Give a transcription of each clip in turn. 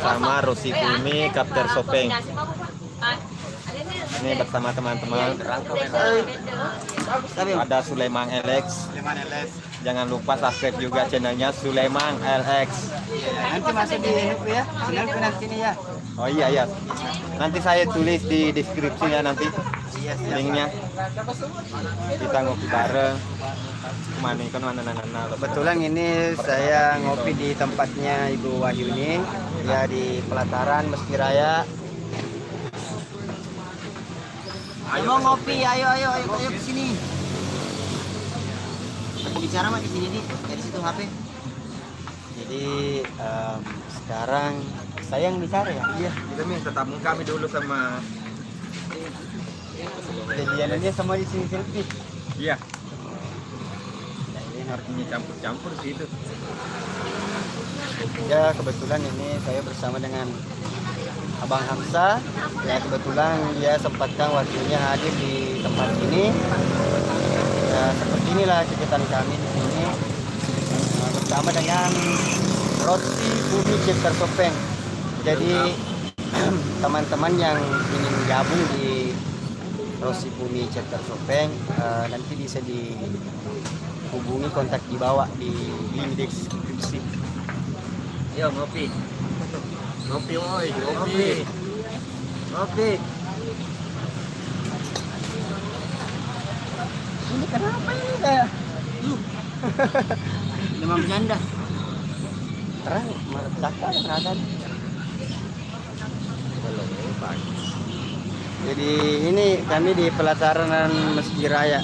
bersama Rossi Fumi, Kapten Sopeng. Ini bersama teman-teman. Ada Sulaiman LX. Jangan lupa subscribe juga channelnya Sulaiman LX. Nanti masuk di ya, channelku nanti nih ya. Oh iya ya. Nanti saya tulis di deskripsinya nanti linknya. Kita ngopi bareng. Kebetulan ini saya ngopi di tempatnya Ibu Wahyuni ya di pelataran Meski Raya. Ayo mau ngopi, ayo ke sini. Bicara mah di sini nih, dari situ HP. Jadi sekarang saya yang bicara ya. Iya, kita tetap kami dulu sama kejadiannya sama di sini selfie. iya. Artinya campur-campur sih itu. Ya kebetulan ini saya bersama dengan Abang Hamsa. Ya kebetulan dia sempatkan waktunya hadir di tempat ini. Ya seperti inilah kegiatan kami di sini bersama dengan Rossi Fumi Chapter Sopeng. Jadi teman-teman yang ingin gabung di Rossi Fumi Chapter Sopeng nanti bisa dihubungi kontak di bawah di link deskripsi. Yo ngopi. Ngopi woi, ngopi. Ini kenapa ini kayak demam bercanda? Terang, cakap kan? Jadi ini kami di pelataran Meski Raya.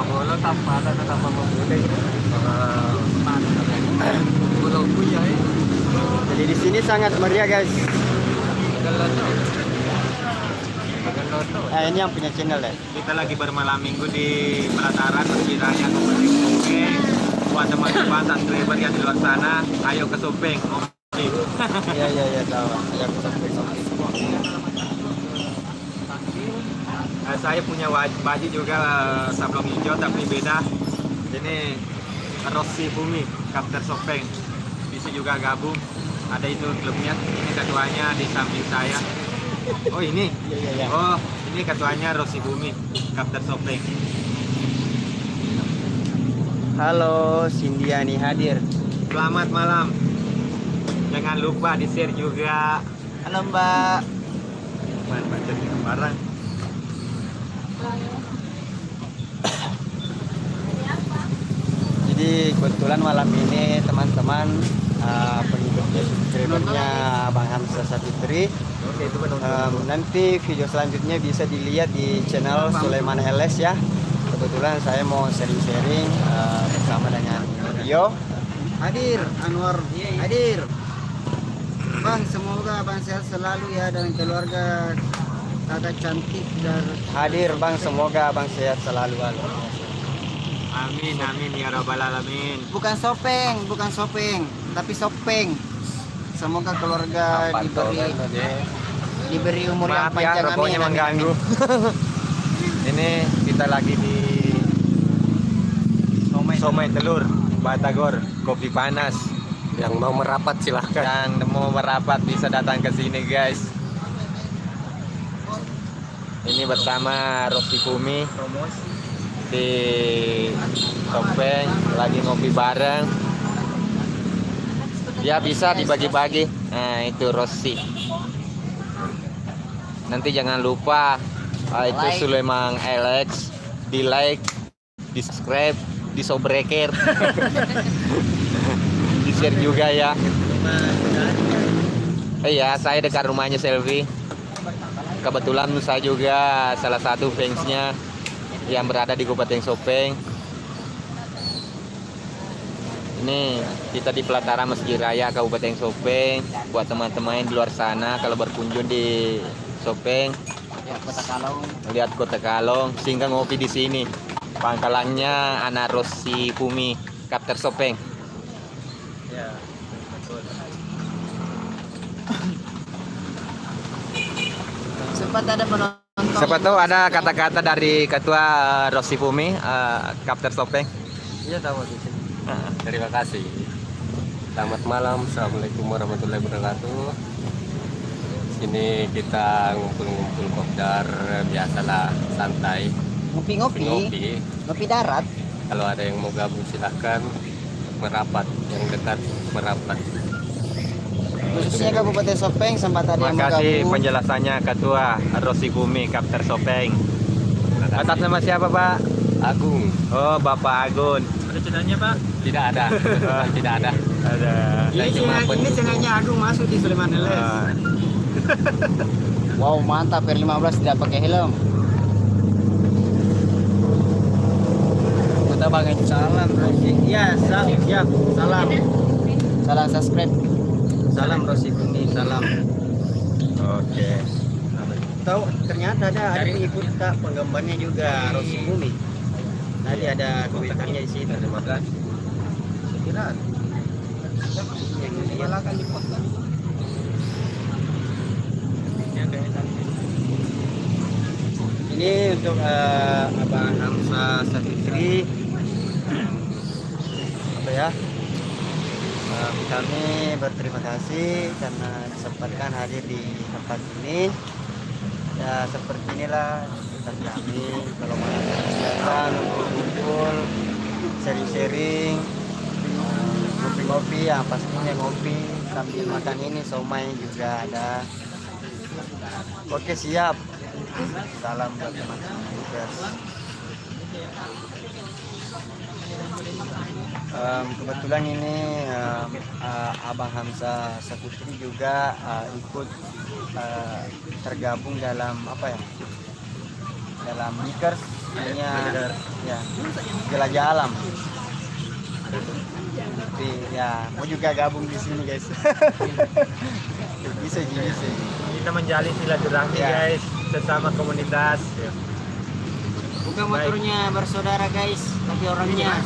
Bola tanpa ada tanpa memulai. Bola punya. Jadi di sini sangat meriah guys. Ini yang punya channel ya. Kita lagi bermalam minggu di pelataran Meski Raya Kabupaten Sopeng. Buat teman-teman subscriber yang di luar sana, ayo ke Sopeng. Iya tahu. Ayo ke Sopeng. Saya punya baju juga sablon hijau tapi beda. Ini Rossi Fumi, Kapten Sopeng. Bisa juga gabung. Ada itu klubnya. Ini ketuanya di samping saya. Oh ini? Iya. Oh ini ketuanya Rossi Fumi, Kapten Sopeng. Halo, Sindiani hadir. Selamat malam. Jangan lupa di share juga. Halo Mbak. Manfaatkan barang. Jadi kebetulan malam ini teman-teman pengikutnya subscribernya Bang Hamsa Sapitri. Oke, itu Nanti video selanjutnya bisa dilihat di channel Sulaiman LS ya. Kebetulan saya mau sharing-sharing bersama dengan Rio. Hadir Anwar, hadir. Bang, semoga Bang sehat selalu ya dan keluarga kakak cantik dan hadir Bang, semoga Bang sehat selalu. Amin ya rabbal alamin. Bukan Sopeng, tapi Sopeng. Semoga keluarga diberi umur yang Maaf ya, panjang. rokoknya mengganggu. Ini kita lagi di Somai Telur, Batagor, kopi panas. Yang mau merapat silahkan. Yang mau merapat bisa datang ke sini guys. Ini bersama Rossi Fumi di Sopeng, lagi ngopi bareng. Ya bisa dibagi-bagi. Nah itu Rossi. Nanti jangan lupa itu Sulaiman LX, di like, di subscribe, di sobreker, di share juga ya. Iya, saya dekat rumahnya Selvi. Kebetulan saya juga salah satu fansnya yang berada di Kabupaten Sopeng. Ini kita di pelataran Meski Raya Kabupaten Sopeng. Buat teman-teman di luar sana kalau berkunjung di Sopeng, lihat Kota Kalong, sehingga ngopi di sini. Pangkalannya anak Rossi Fumi, Kapten Sopeng. Ya, betul. Sempat ada penonton. Siapa tahu ada kata-kata dari ketua Rossi Fumi, Kapten Sopeng. Iya tahu di sini. Terima kasih. Selamat malam, assalamualaikum warahmatullahi wabarakatuh. Sini kita ngumpul-ngumpul kopdar, biasalah santai. Ngopi-ngopi. Ngopi darat. Kalau ada yang mau gabung silahkan merapat, yang dekat merapat. Khususnya Kabupaten Sopeng sempat ada yang mau Makasih gabung. penjelasannya Ketua Rosi Gumi Kapter Sopeng. Atas nama siapa Pak? Agung. Oh Bapak Agun. Ada channelnya Pak? Tidak ada, tidak ada. Ada. Ini channelnya Agung masuk di Sulaiman LS. Wow, mantap R15 tidak pakai helm. Kita banget salam Rosi. Iya, siap. Salam. Salam subscribe. Salam Rosi Bumi, salam. Oke. Tahu ternyata ada pengikut Kak, penggambarnya juga Rosi Bumi. Tadi ada komentarnya di situ. Terima kasih. Kira yang kan di pot kan. Ini untuk Abang Hamsa Safitri. Apa ya? Kami berterima kasih karena disempatkan hadir di tempat ini. Ya seperti inilah kegiatan kami kalau mana ada kegiatan kumpul, sharing-sharing, ngopi-ngopi, ya pastinya ngopi sambil makan ini somai juga ada. Oke siap. Salam buat teman-teman juga. Kebetulan ini Abang Hamsa Saputri juga ikut tergabung dalam apa ya? Dalam Bikers, ya jelajah alam. Tapi ya mau juga gabung di sini guys. bisa. Kita menjalin silaturahmi Ya. guys sesama komunitas. Bukan motornya bersaudara guys, tapi orangnya.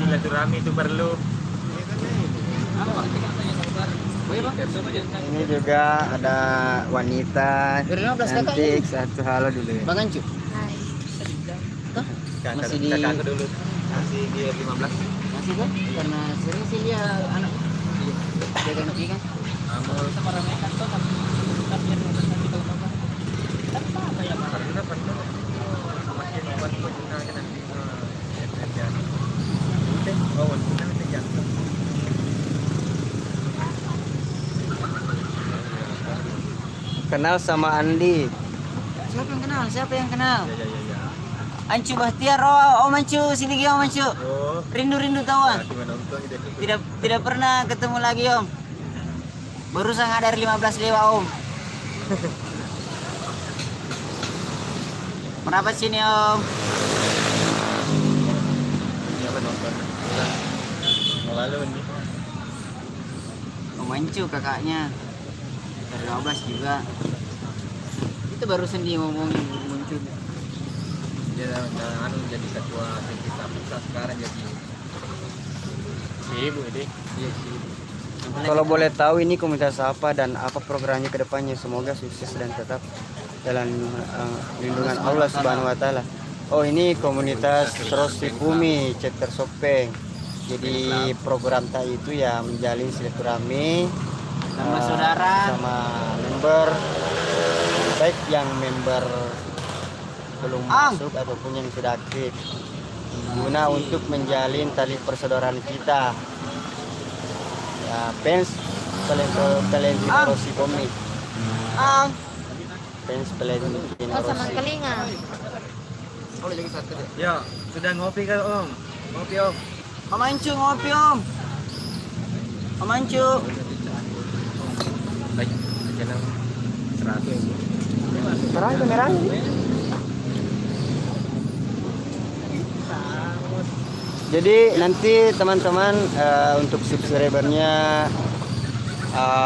Silaturahmi itu perlu. Ini juga ada wanita cantik, satu halo dulu ya. Bang Ancu. Masih di Kakak dulu. Masih di 15. masih kan? Karena sering sih dia anak dia ganti kan. Sama ramai kantor tapi yang nanti tahu apa ya Pak? Karena perlu semakin buat kita nanti kerja. Oke, bawon kita kerja. Kenal sama Andi. Siapa yang kenal? Ya. Ancu Bahtiar. Oh, Om Ancu, sini lagi Om Ancu. Oh, Rindu tawan. gimana untung gitu. Tidak pernah ketemu lagi Om. Barusan ada 15 lewat Om. Merapat sini Om. Siapa nonton? Lalu ini. Om Ancu kakaknya. Dari 15 juga. Itu barusan dia ngomongin muncul. Dia jadi ketua kita sekarang jadi. Sibuk ini. Iya sih. Kalau boleh tahu ini komunitas apa dan apa programnya ke depannya, semoga sukses dan tetap dalam lindungan Allah Subhanahu wa taala. Oh, ini komunitas Rosi Bumi Chapter Sopeng. Jadi program tak itu ya menjalin silaturahmi sama member, baik yang member belum masuk ataupun yang sudah aktif, guna untuk menjalin tali persaudaraan kita. Ya, fans Valentino Rossi Bumi. Fans Valentino Rossi. Yo, sudah ngopi kan Om? Ngopi Om. Om Ancu ngopi Om. Om Ancu. Baik, channel 100. Terang kamera ini. Jadi nanti teman-teman untuk subscribernya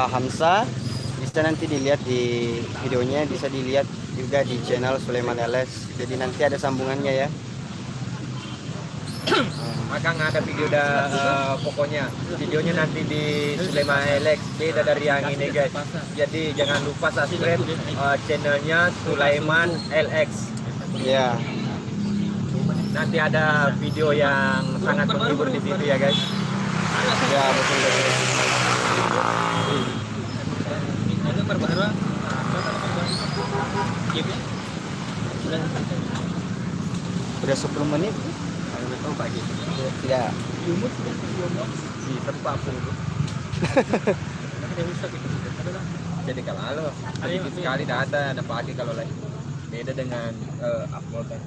Hamsa bisa nanti dilihat di videonya, bisa dilihat juga di channel Sulaiman LS. Jadi nanti ada sambungannya ya. Maka nggak ada video pokoknya videonya nanti di Sulaiman LX, beda dari yang ini guys. Jadi jangan lupa subscribe channelnya Sulaiman LX. Ya. Nanti ada video yang sangat menghibur di situ ya guys. Ya Si sempat pun. Jadi kalau sedikit sekali ada pakai kalau lagi beda dengan uploadan.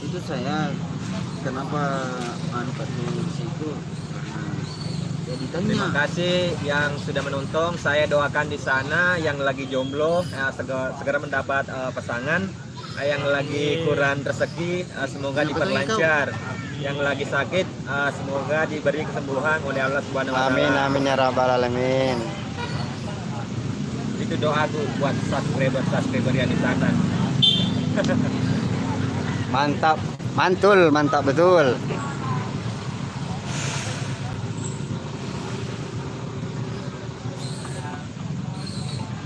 Itu saya kenapa pakai di situ karena editannya. Terima kasih yang sudah menonton. Saya doakan di sana yang lagi jomblo segera mendapat pasangan. Yang lagi kurang rezeki semoga diperlancar. Yang lagi sakit semoga diberi kesembuhan oleh Allah Subhanahu wa taala. Amin amin ya rabbal alamin. Itu doaku buat subscriber yang di sana. Mantap, mantap betul.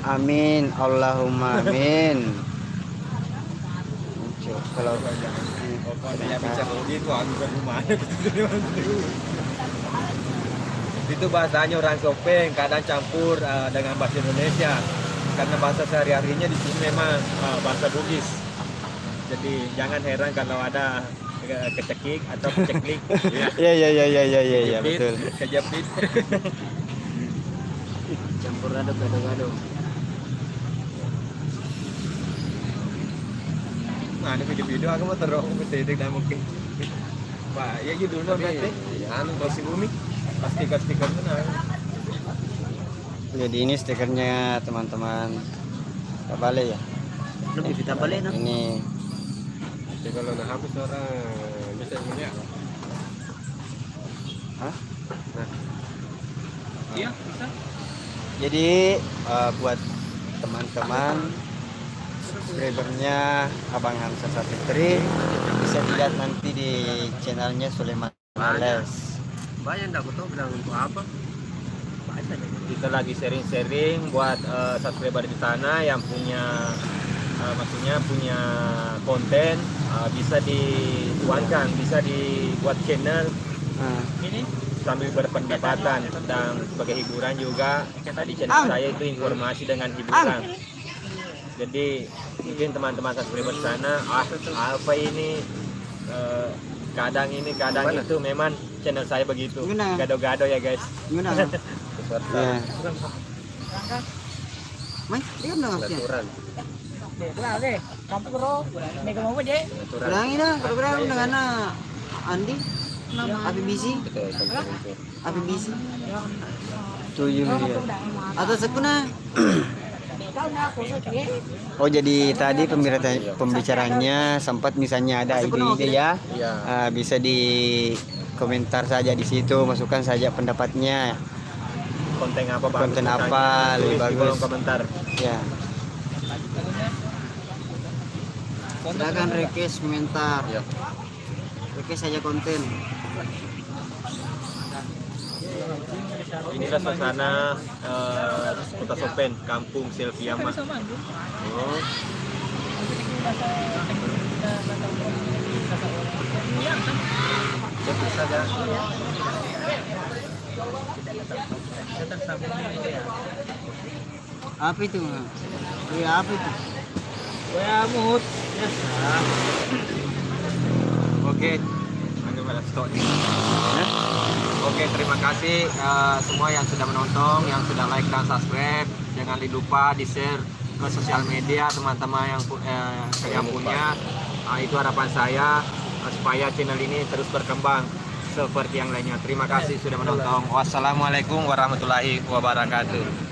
Amin, Allahumma amin. Kalau Pokoknya bisa begitu aku ke rumah. Itu bahasanya orang Sopeng, kadang campur dengan bahasa Indonesia. Karena bahasa sehari-harinya di sini memang bahasa Bugis. Jadi jangan heran kalau ada kecekik atau keceklik. ya betul. Kejepit. Campur aduk gado-gado. Nah, ini video-video aku mau taruh titik dan mungkin. Pak, ya judulnya berarti anu Bosi Bumi. Stiker-stiker itu nah. Jadi ini stikernya teman-teman. Tak balik ya? Lebih kita balik nah. Ini Jadi kalau udah habis orang bisa melihat. Hah? Iya, bisa. Jadi buat teman-teman subscribernya Abang Hamsa Sapitri bisa dilihat nanti di channelnya Sulaiman Alex. Banyak enggak tahu bilang untuk apa. Kita lagi sharing-sharing buat subscriber di sana yang punya maksudnya punya konten bisa dituangkan, bisa dibuat channel ini sambil berpendapatan dan sebagai hiburan juga. Di channel saya itu informasi dengan hiburan. Jadi mungkin teman-teman subscriber di sana apa ini kadang itu memang channel saya begitu gado-gado ya guys. Gimana? Ya. Mai, dia udah ngerti. Aturan. Bilangin dah, program dengan Andi, Api Bisi, Api Bisi. 7 miliar. Atau sekuna. Oh jadi tadi pembicaranya sempat misalnya ada ide-ide ya, bisa di komentar saja di situ, masukkan saja pendapatnya. Konten apa lebih bagus? Kolom komentar. Ya. Silakan request komentar. Ya. Request saja konten. Inilah suasana Kota Sopen, Kampung Selviama. Oh. Apa itu? Ya apa itu? Wamut. Oke. Anu balas stok. Oke, terima kasih semua yang sudah menonton, yang sudah like dan subscribe. Jangan lupa di-share ke sosial media teman-teman yang punya. Itu harapan saya supaya channel ini terus berkembang seperti yang lainnya. Terima kasih sudah menonton. Wassalamualaikum warahmatullahi wabarakatuh.